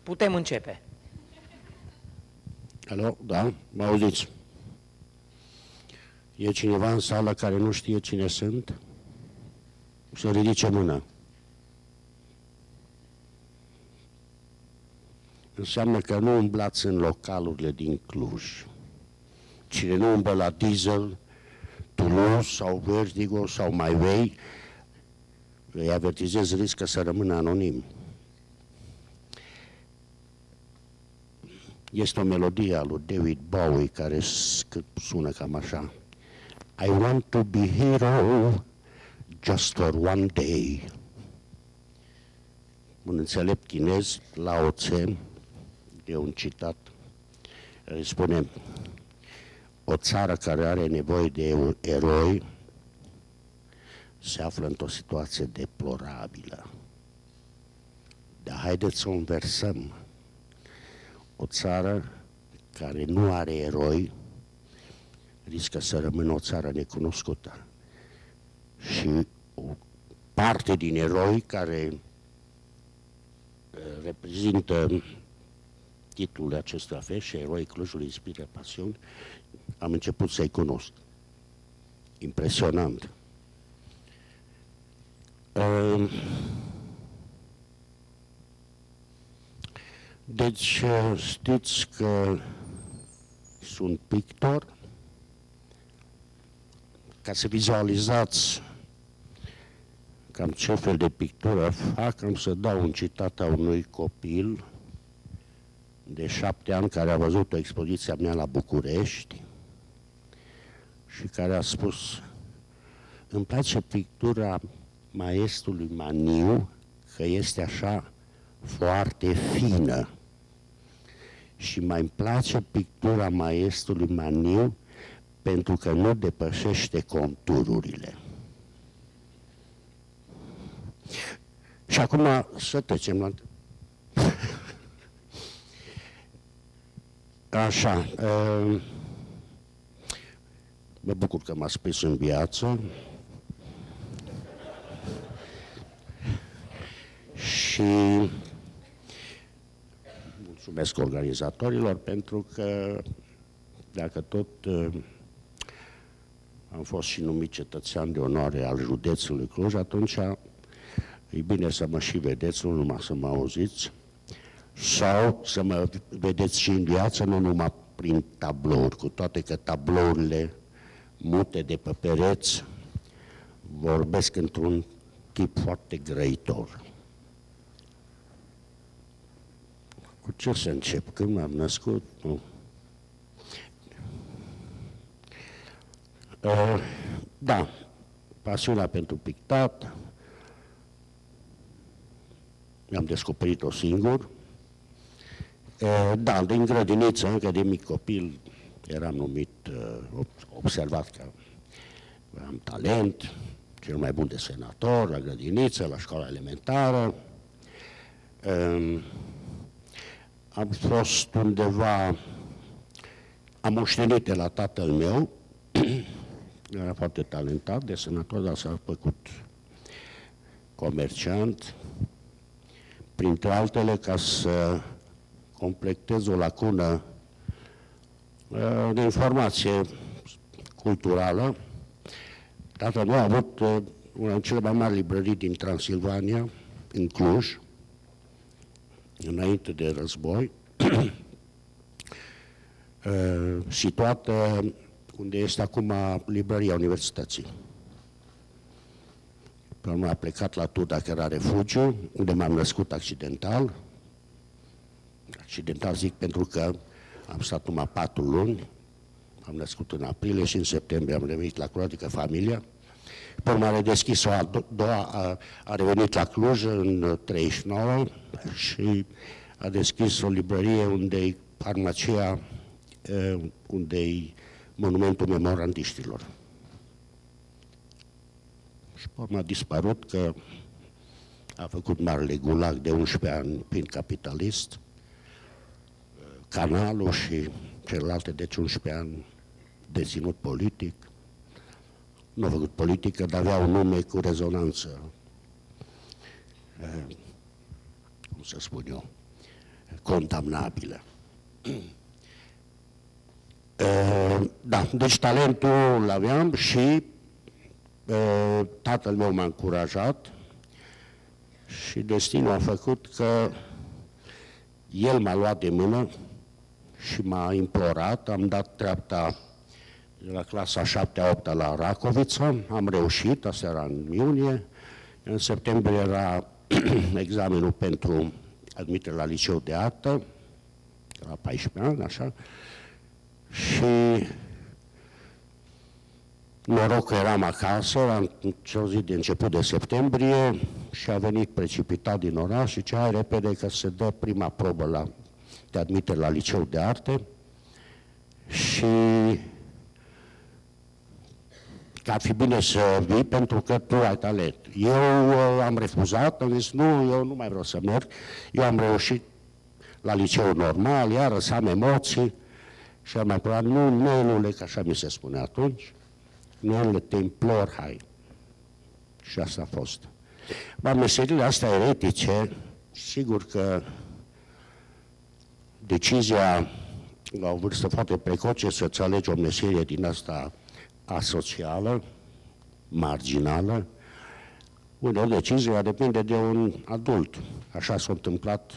Putem începe. Alo, da, mă auziți? E cineva în sală care nu știe cine sunt? Să ridice mâna. Înseamnă că nu umblați în localurile din Cluj. Cine nu umblă la Diesel, Toulouse sau Vertigo sau My Way, îi avertizez, riscă să rămână anonim. Este o melodie a lui David Bowie care sună cam așa. I want to be hero just for one day. Un înțelept chinez, Lao Tse, e un citat, îi spune: o țară care are nevoie de eroi se află într-o situație deplorabilă. Dar haideți să o inversăm. O țară care nu are eroi riscă să rămână o țară necunoscută. Și o parte din eroi care reprezintă titlul acestui afer și Eroi Clujului inspiră pasiuni, am început să-i cunosc. Impresionant. Deci știți că sunt pictor. Ca să vizualizați cam ce fel de pictură fac, am să dau un citat a unui copil de 7 ani care a văzut o expoziție a mea la București și care a spus: îmi place pictura maestrului Maniu, că este așa foarte fină, și mai îmi place pictura maestrului Maniu pentru că nu depășește contururile. Și acum să trecem la... Așa, mă bucur că m-ați prins în viață și mulțumesc organizatorilor pentru că dacă tot am fost și numit cetățean de onoare al județului Cluj, atunci e bine să mă și vedeți, nu numai să mă auziți, sau să mă vedeți și în viață, nu numai prin tablouri, cu toate că tablourile mute de pe pereți vorbesc într-un tip foarte grăitor. Cu ce să încep? Când m-am născut? Nu. Da, pasiunea pentru pictat, mi-am descoperit-o singur. Da, din grădiniță, încă de mic copil, eram numit, observat că am talent, cel mai bun desenator, la grădiniță, la școala elementară. Am fost undeva, am moștenit de la tatăl meu, era foarte talentat, desenator, dar s-a făcut comerciant, printre altele, ca să completez o lacună de informație culturală. Tatăl meu a avut una din cele mai mari librării din Transilvania, în Cluj, înainte de război, situată unde este acum librăria Universității. Pe urmă a plecat la Tuda, că era refugiu, unde m-am născut accidental. Accidental zic pentru că am stat numai 4 luni, am născut în aprilie și în septembrie am revenit la Cluj, adică familia. Pe urmă a redeschis-o a revenit la Cluj în 39 și a deschis o librărie unde-i farmacia, unde-i monumentul memorandiștilor. Și pe urmă a dispărut că a făcut marele gulag de 11 ani prin capitalist, Canalul și celelalte, deci 11 ani deținut politic. Nu a făcut politică, dar avea un nume cu rezonanță, cum să spun eu, condamnabilă. Da, deci talentul l-aveam și tatăl meu m-a încurajat și destinul a făcut că el m-a luat de mână și m-a implorat, am dat treapta de la clasa 7-a 8-a la Racovița, am reușit, asta era în iunie, în septembrie era examenul pentru admitere la liceu de artă, la 14 ani, așa, și noroc că eram acasă, la o zi de început de septembrie și a venit precipitat din oraș și hai repede că se dă prima probă de admitere la liceu de arte și că ar fi bine să vii pentru că tu ai talent. Eu am refuzat, am zis nu, eu nu mai vreau să merg, eu am reușit la liceu normal, iară să am emoții și am mai probat, nu, că așa mi se spune atunci, nu, te implor, hai. Și asta a fost. Dar meseriile astea eretice, sigur că decizia la o vârstă foarte precoce să-ți alegi o meserie din asta asocială, marginală, uneori decizia depinde de un adult. Așa s-a întâmplat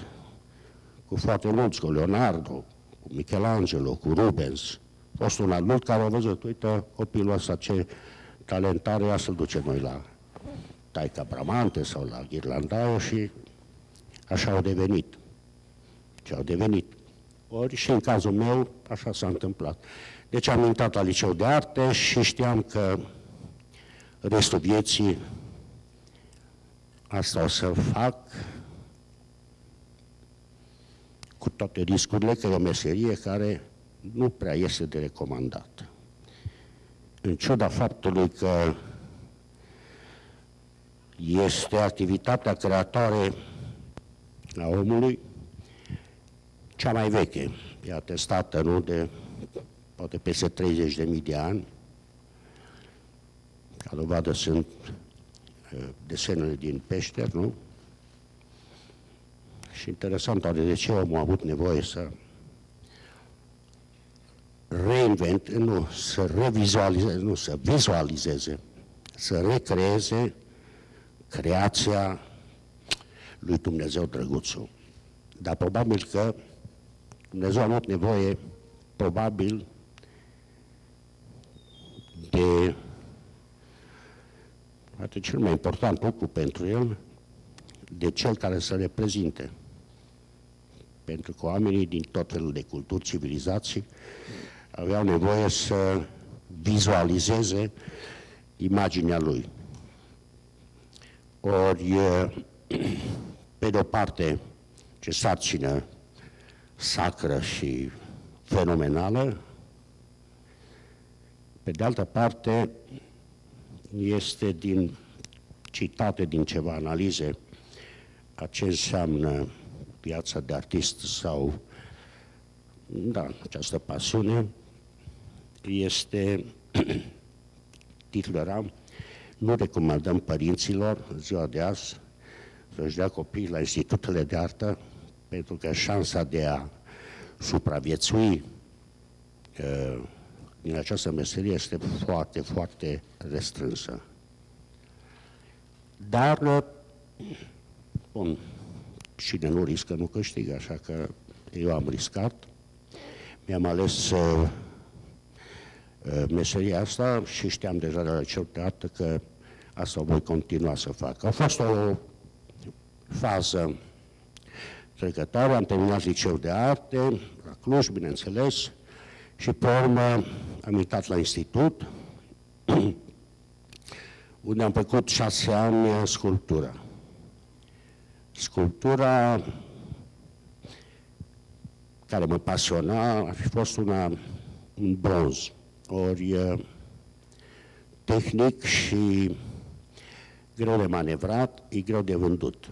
cu foarte mulți, cu Leonardo, cu Michelangelo, cu Rubens. A fost un adult care a văzut, uite, copilul ăsta ce talent are, ia să-l duce noi la Taica Bramante sau la Ghirlandaio și așa au devenit. Ce au devenit. Ori și în cazul meu așa s-a întâmplat. Deci am intrat la liceu de arte și știam că restul vieții asta o să fac cu toate riscurile, că e o meserie care nu prea este de recomandat. În ciuda faptului că este activitatea creatoare a omului cea mai veche, e atestată, nu, de poate peste 30.000 de ani. Ca dovadă sunt desenele din Peșteri, nu? Și interesant, oare de ce omul a avut nevoie să să revizualizeze, nu, să vizualizeze, să recreeze creația lui Dumnezeu Drăguțul. Dar probabil că Dumnezeu a avut nevoie, probabil, de poate cel mai important lucru pentru el, de cel care să reprezinte. Pentru că oamenii din tot felul de culturi, civilizații, aveau nevoie să vizualizeze imaginea lui. Ori, pe de-o parte, ce sarcină sacră și fenomenală, pe de altă parte, este citate din ceva analize a ce înseamnă viața de artist sau, da, această pasiune, este, titlul era, nu recomandăm părinților în ziua de azi să-și dea copiii la institutele de artă, pentru că șansa de a supraviețui din această meserie este foarte, foarte restrânsă. Dar, bun, cine nu riscă, nu câștigă, așa că eu am riscat. Mi-am ales meseria asta și știam deja de la liceu de artă că asta o voi continua să fac. A fost o fază trecătoare, am terminat liceu de arte, la Cluj, bineînțeles, și pe urmă am intrat la institut, unde am făcut 6 ani sculptură. Sculptura care mă pasiona a fost un bronz, ori tehnic și greu de manevrat, e greu de vândut.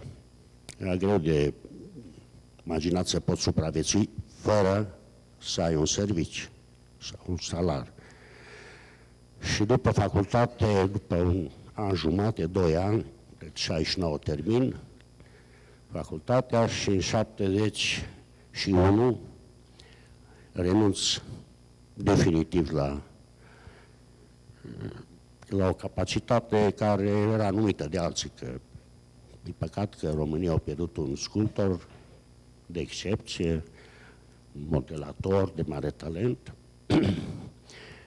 Era greu de imaginat să poți supraviețui fără să ai un serviciu sau un salar. Și după facultate, după un an jumate, 2 ani, deci 69 termin facultatea și în 70 și 1, renunț definitiv la o capacitate care era numită de alții, că e păcat că România a pierdut un sculptor de excepție, modelator de mare talent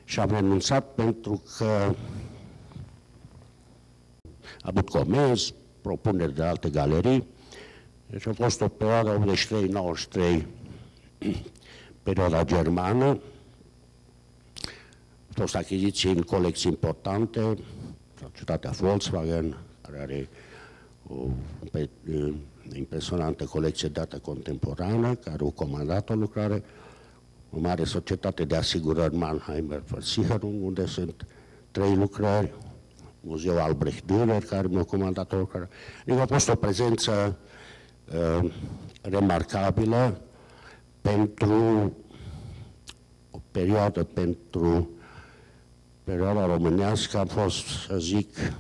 și am renunțat pentru că a avut comenzi, propuneri de alte galerii. Deci a fost o perioadă 83-93, perioada germană. Au fost achiziții în colecții importante, societatea Volkswagen, care are o impresionantă colecție de artă contemporană, care a comandat o lucrare, o mare societate de asigurări Mannheimer Versicherung, unde sunt 3 lucrări, Muzeul Albrecht Dürer, care mi-a comandat o lucrare. Adică a fost o prezență remarcabilă pentru o perioadă, pentru perioada românească. Am fost, să zic,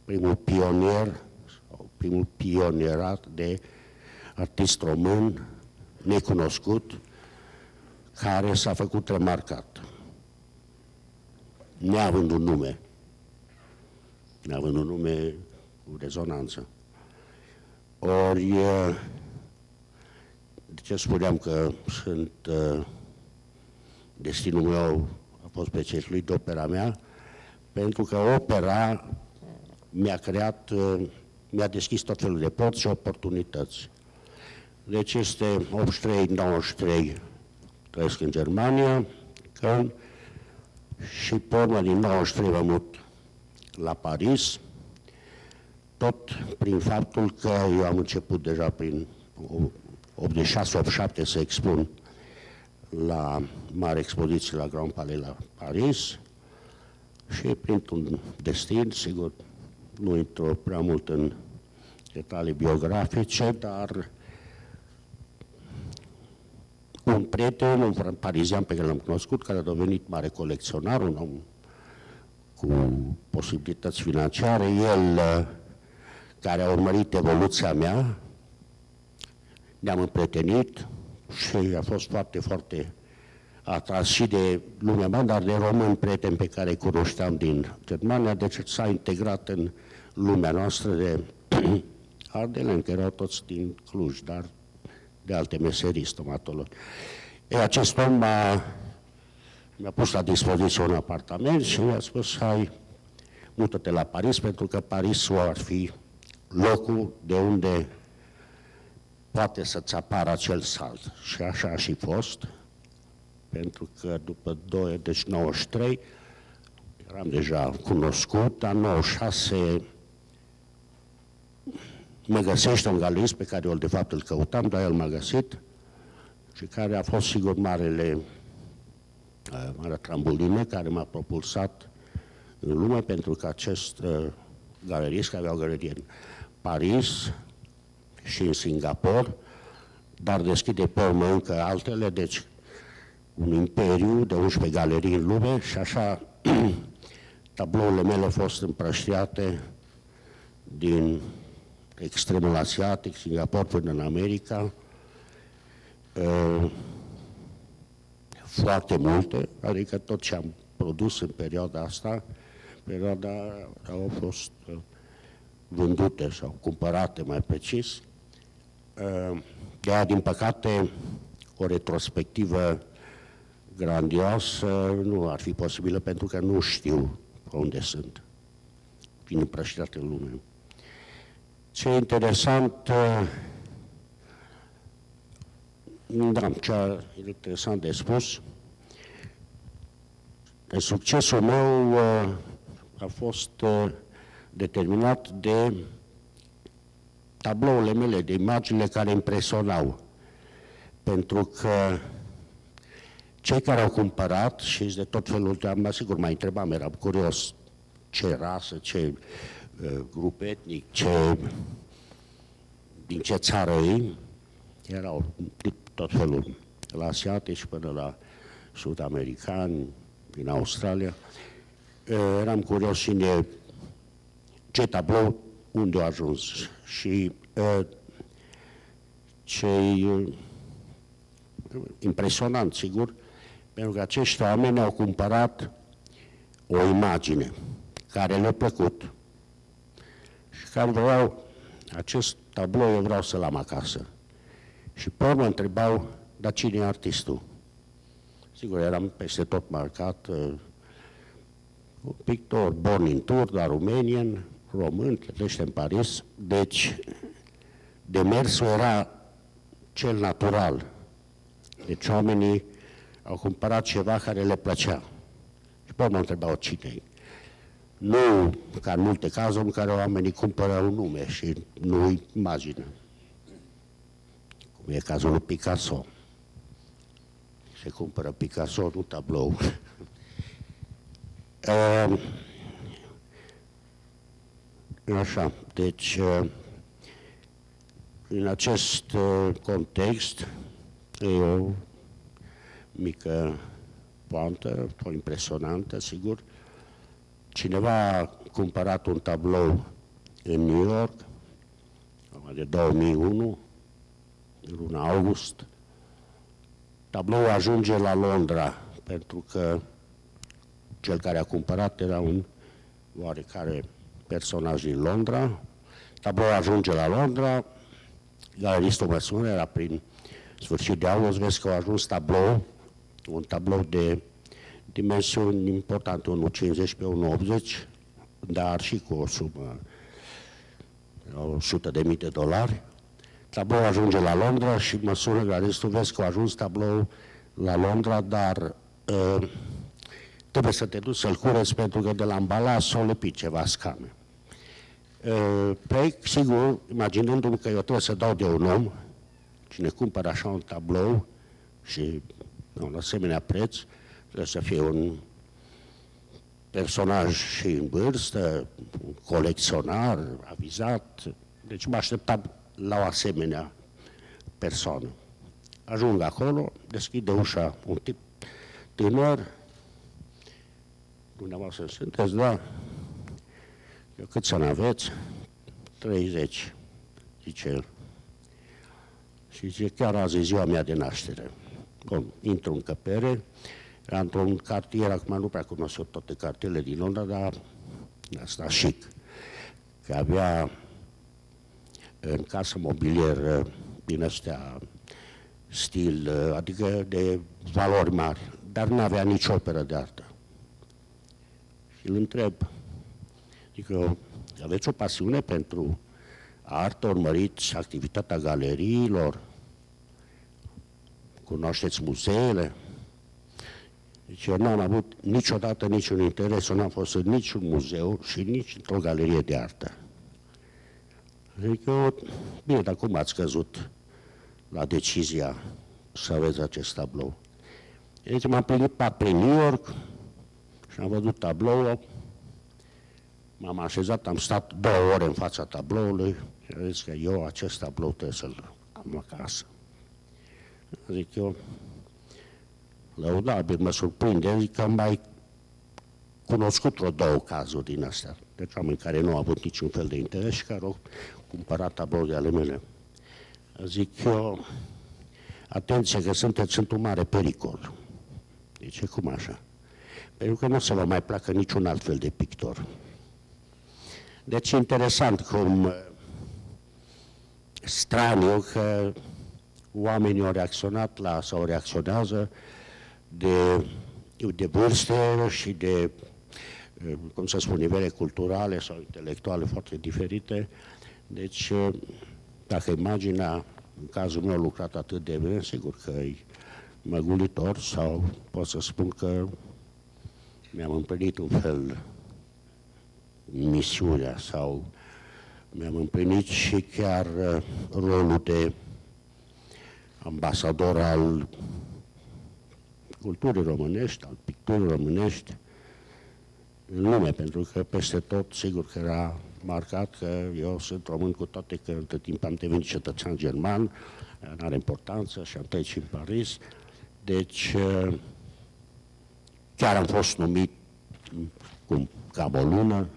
primul pionier, sau primul pionierat de artist român necunoscut, care s-a făcut remarcat, neavând un nume cu rezonanță. Ori, de ce spuneam că destinul meu a fost pecetuit de opera mea? Pentru că opera mi-a deschis tot felul de porți și oportunități. Deci este 83-93, trăiesc în Germania, Köln, și pe urmă din 93 mă mut la Paris, tot prin faptul că eu am început deja prin 86-87 să expun la mare expoziție la Grand Palais la Paris și printr-un destin, sigur, nu intru prea mult în detalii biografice, dar un prieten, un parizian pe care l-am cunoscut, care a devenit mare colecționar, un om cu posibilități financiare, el care a urmărit evoluția mea, ne-am împrietenit și a fost foarte, foarte atras și de lumea mea, dar de români prieteni pe care îi cunoșteam din Germania, deci s-a integrat în lumea noastră de ardeleni, care erau toți din Cluj, dar de alte meserii, stomatologi. Acest om mi-a pus la dispoziție un apartament și mi-a spus: hai, mută-te la Paris, pentru că Parisul ar fi locul de unde poate să-ți apară acel salt. Și așa a și fost, pentru că după 2, deci 93, eram deja cunoscut, dar 96 mă găsește un galerist pe care eu de fapt îl căutam, dar el m-a găsit și care a fost sigur marea trambulină care m-a propulsat în lume, pentru că acest galerist, care avea o galerie în Paris și în Singapore, dar deschide pe urmă încă altele, deci un imperiu de 11 galerii în lume și așa tablourile mele au fost împrăștiate din extremul asiatic, Singapore până în America, foarte multe, adică tot ce am produs în perioada asta, au fost vândute sau cumpărate, mai precis. De aia, din păcate, o retrospectivă grandioasă nu ar fi posibilă, pentru că nu știu unde sunt, fiind împrăștiate în lume. Ce e interesant, ce e interesant de spus, succesul meu a fost determinat de tablourile mele, de imaginile care impresionau. Pentru că cei care au cumpărat, și de tot felul, sigur, mai întrebam, eram curios ce rasă, ce grup etnic, din ce țară ei, erau tot felul, la asiatici până la sud-americani, din Australia. Eram curios și de ce tablou, unde a ajuns. Și cei impresionant, sigur, pentru că acești oameni au cumpărat o imagine care le-a plăcut și care vreau, acest tablou eu vreau să-l am acasă. Și pe urmă întrebau, dar cine e artistul? Sigur, eram peste tot marcat, pictor, born in Turda, Romanian, român, cătește în Paris, deci demersul era cel natural. Deci oamenii au cumpărat ceva care le plăcea. Și pe urmă întrebau cine. Nu ca în multe cazuri în care oamenii cumpără un nume și nu imagine. Cum e cazul lui Picasso. Se cumpără Picasso, nu tablou. Așa, deci în acest context e o mică poantă, o impresionantă, sigur. Cineva a cumpărat un tablou în New York, de 2001, în luna august. Tabloul ajunge la Londra, pentru că cel care a cumpărat era un oarecare personaj din Londra. Tabloul ajunge la Londra, galeristul mă sună, era prin sfârșit de august, vezi că a ajuns tablou, un tablou de dimensiuni importante, 1,50 pe 1,80, dar și cu o sumă, $100.000. Tabloul ajunge la Londra și mă sună galeristul, vezi că a ajuns tablou la Londra, dar trebuie să te duci să-l cureți pentru că de la ambalaj s-au lipit ceva scame. Plec, sigur, imaginându-mi că eu trebuie să dau de un om, cine cumpără așa un tablou și un asemenea preț, trebuie să fie un personaj și în vârstă, un colecționar, avizat, deci mă așteptam la o asemenea persoană. Ajung acolo, deschide ușa un tip tânăr, dumneavoastră sunteți, da? Eu câți ani aveți? 30, zice el. Și zice, chiar azi e ziua mea de naștere. Bun, intru în încăpere, era într-un cartier, acum nu prea cunosc eu toate cartierele din Londra, dar asta chic. Că avea în casă mobilier din ăstea stil, adică de valori mari, dar nu avea nici operă de artă. Și îl întreb, adică aveți o pasiune pentru artă, urmăriți activitatea galeriilor, cunoașteți muzeele? Deci eu n-am avut niciodată niciun interes, eu n-am fost în niciun muzeu și nici într-o galerie de artă. Adică, bine, dar cum ați căzut la decizia să aveți acest tablou? Deci m-am plimbat prin New York și am văzut tabloul, m-am așezat, am stat 2 ore în fața tabloului și am zis că eu acest tablou trebuie să-l am acasă. Zic eu, lăudabil, mă surprinde, zic că am mai cunoscut vreo 2 cazuri din astea. Deci oameni care nu au avut niciun fel de interes și care au cumpărat tablouri de ale mele. Zic eu, atenție că sunteți într-un mare pericol. Zice, cum așa? Pentru că nu o să vă mai placă niciun alt fel de pictor. Deci interesant cum straniu că oamenii au reacționat la, sau reacționează de vârste și de, cum să spun, nivele culturale sau intelectuale foarte diferite. Deci, dacă imaginea, în cazul meu, a lucrat atât de bine, sigur că e măgulitor sau pot să spun că mi-am împlinit un fel misiunea sau mi-am împlinit și chiar rolul de ambasador al culturii românești, al picturii românești în lume, pentru că peste tot, sigur că era marcat că eu sunt român, cu toate că între timp am devenit cetățean german, nu are importanță și am trăit și în Paris. Deci, chiar am fost numit cum cam o lună,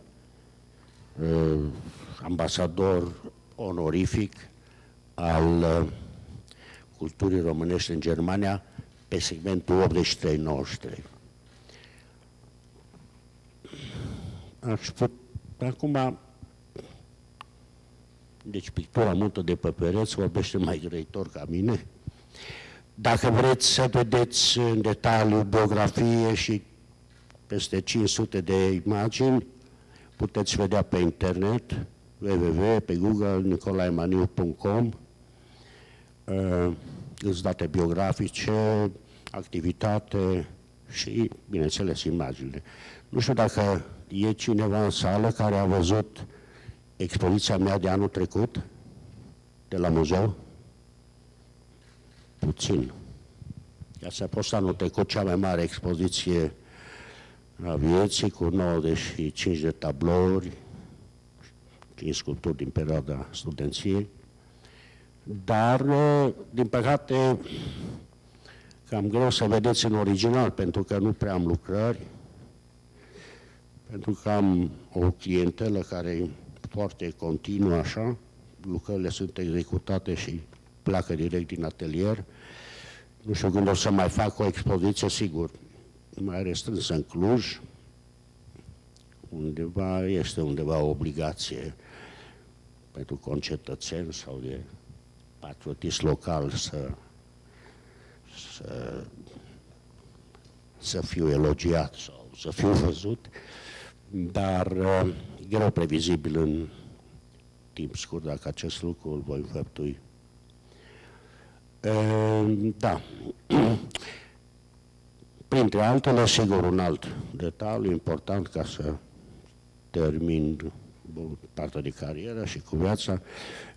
ambasador onorific al culturii românești în Germania pe segmentul 83-93. Acum, deci pictura mută de pe pereți vorbește mai grăitor ca mine. Dacă vreți să vedeți în detaliu biografie și peste 500 de imagini, puteți vedea pe internet, www, pe Google, nicolaemaniu.com, îți date biografice, activitate și, bineînțeles, imaginile. Nu știu dacă e cineva în sală care a văzut expoziția mea de anul trecut, de la muzeu? Puțin. Asta a fost anul trecut cea mai mare expoziție a vieții, cu 95 de tablouri, 5 sculpturi din perioada studenției. Dar, din păcate, cam greu să vedeți în original, pentru că nu prea am lucrări, pentru că am o clientelă care e foarte continuă așa, lucrările sunt executate și pleacă direct din atelier. Nu știu când o să mai fac o expoziție, sigur, mai restrânsă în Cluj, undeva este undeva o obligație pentru concetățeni sau de patriotism local să fiu elogiat sau să fiu văzut, dar e greu previzibil în timp scurt dacă acest lucru îl voi înfăptui. Da. Printre altele, sigur, un alt detaliu important ca să termin partea de carieră și cu viața.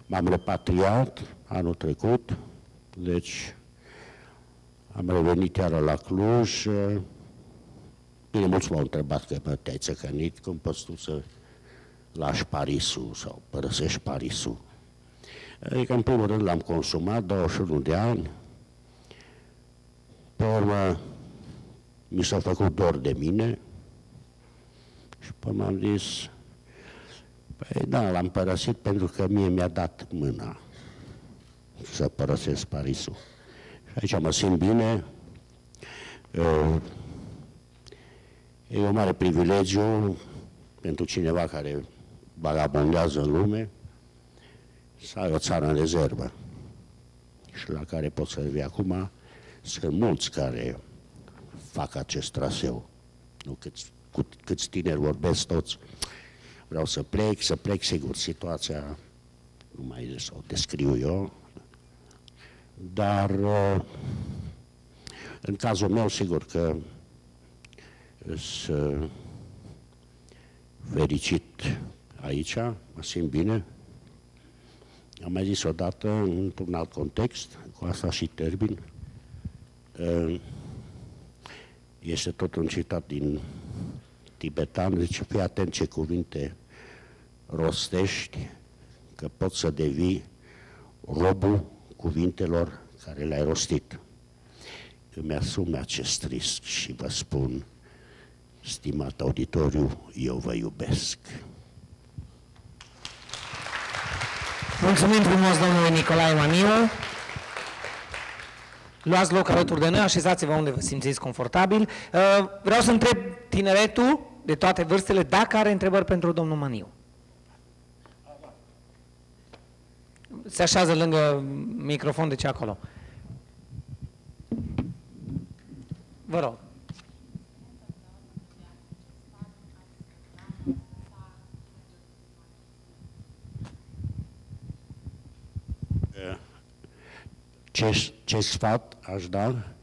M-am repatriat anul trecut, deci am revenit iară la Cluj. Bine, mulți m-au întrebat că te-ai țăcănit, cum poți tu să lași Parisul sau părăsești Parisul. Adică, în primul rând, l-am consumat 21 de ani, pe urmă mi s-a făcut dor de mine și până m-am zis, păi da, l-am părăsit pentru că mie mi-a dat mâna să părăsesc Parisul. Și aici mă simt bine, e un mare privilegiu pentru cineva care vagabondează în lume să ai o țară în rezervă și la care poți să revii. Acum sunt mulți care fac acest traseu. Nu câți tineri vorbesc toți. Vreau să plec, sigur, situația nu mai să o descriu eu, dar în cazul meu, sigur că sunt fericit aici, mă simt bine. Am mai zis odată, într-un alt context, cu asta și termin, este tot un citat din tibetan, zice, fii atent ce cuvinte rostești, că poți să devii robul cuvintelor care le-ai rostit. Îmi asum acest risc și vă spun, stimat auditoriu, eu vă iubesc. Mulțumim frumos domnului Nicolae Maniu. Luați loc alături de noi, așezați-vă unde vă simțiți confortabil. Vreau să întreb tineretul de toate vârstele dacă are întrebări pentru domnul Maniu. Se așează lângă microfon, deci acolo. Vă rog. Ce sfat aș da?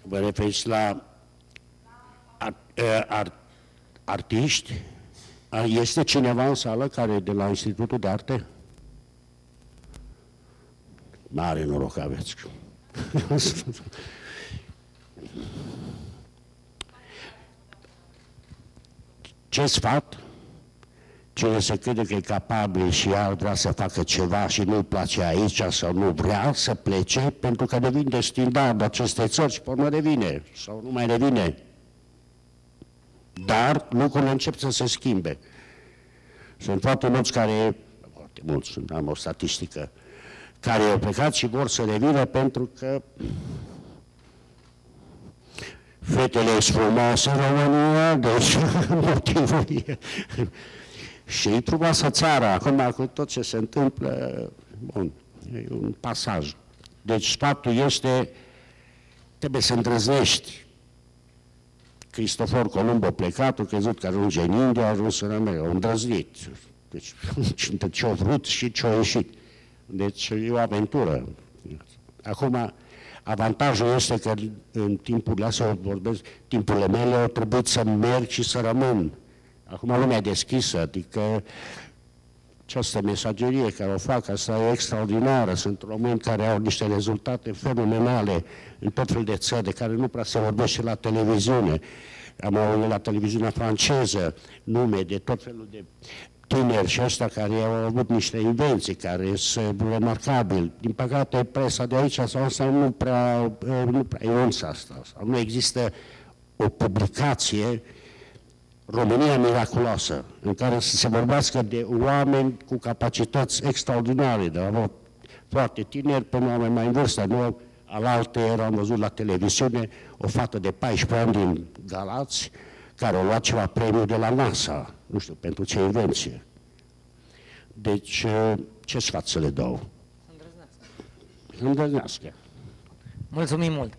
Vă referiți la artiști? Este cineva în sală care de la Institutul de Arte? Mare noroc aveți. Ce sfat? Cine se crede că e capabil și ar vrea să facă ceva și nu-i place aici sau nu vrea să plece, pentru că devine standard acestei țări și până revine sau nu mai revine. Dar lucrurile încep să se schimbe. Sunt foarte mulți care, am o statistică, care au plecat și vor să revină pentru că fetele sunt frumoase în România, deci motivul e. Și e frumoasă țara, acum cu tot ce se întâmplă, bun, e un pasaj. Deci sfatul este, trebuie să îndrăznești. Cristofor Columb a plecat, a crezut că ajunge în India, a ajuns în America, a îndrăznit. Deci ce-a vrut și ce-a ieșit. Deci e o aventură. Acum, avantajul este că în timpurile astea, vorbesc, timpurile mele au trebuit să merg și să rămân. Acum lumea e deschisă, adică această mesagerie care o fac, asta e extraordinară. Sunt români care au niște rezultate fenomenale în tot fel de țări de care nu prea se vorbește la televiziune. Am auzit la televiziunea franceză nume de tot felul de tineri și ăștia care au avut niște invenții care sunt remarcabili. Din păcate, presa de aici sau asta nu prea enunță asta. Sau nu există o publicație România miraculoasă, în care să se vorbească de oameni cu capacități extraordinare, de foarte tineri până oameni mai în vârstă. Nu, alaltăieri am văzut la televiziune o fată de 14 ani din Galați, care a luat ceva premiu de la NASA, nu știu, pentru ce invenție. Deci, ce sfat să le dau? Îndrăznească. Îndrăznească. Mulțumim mult!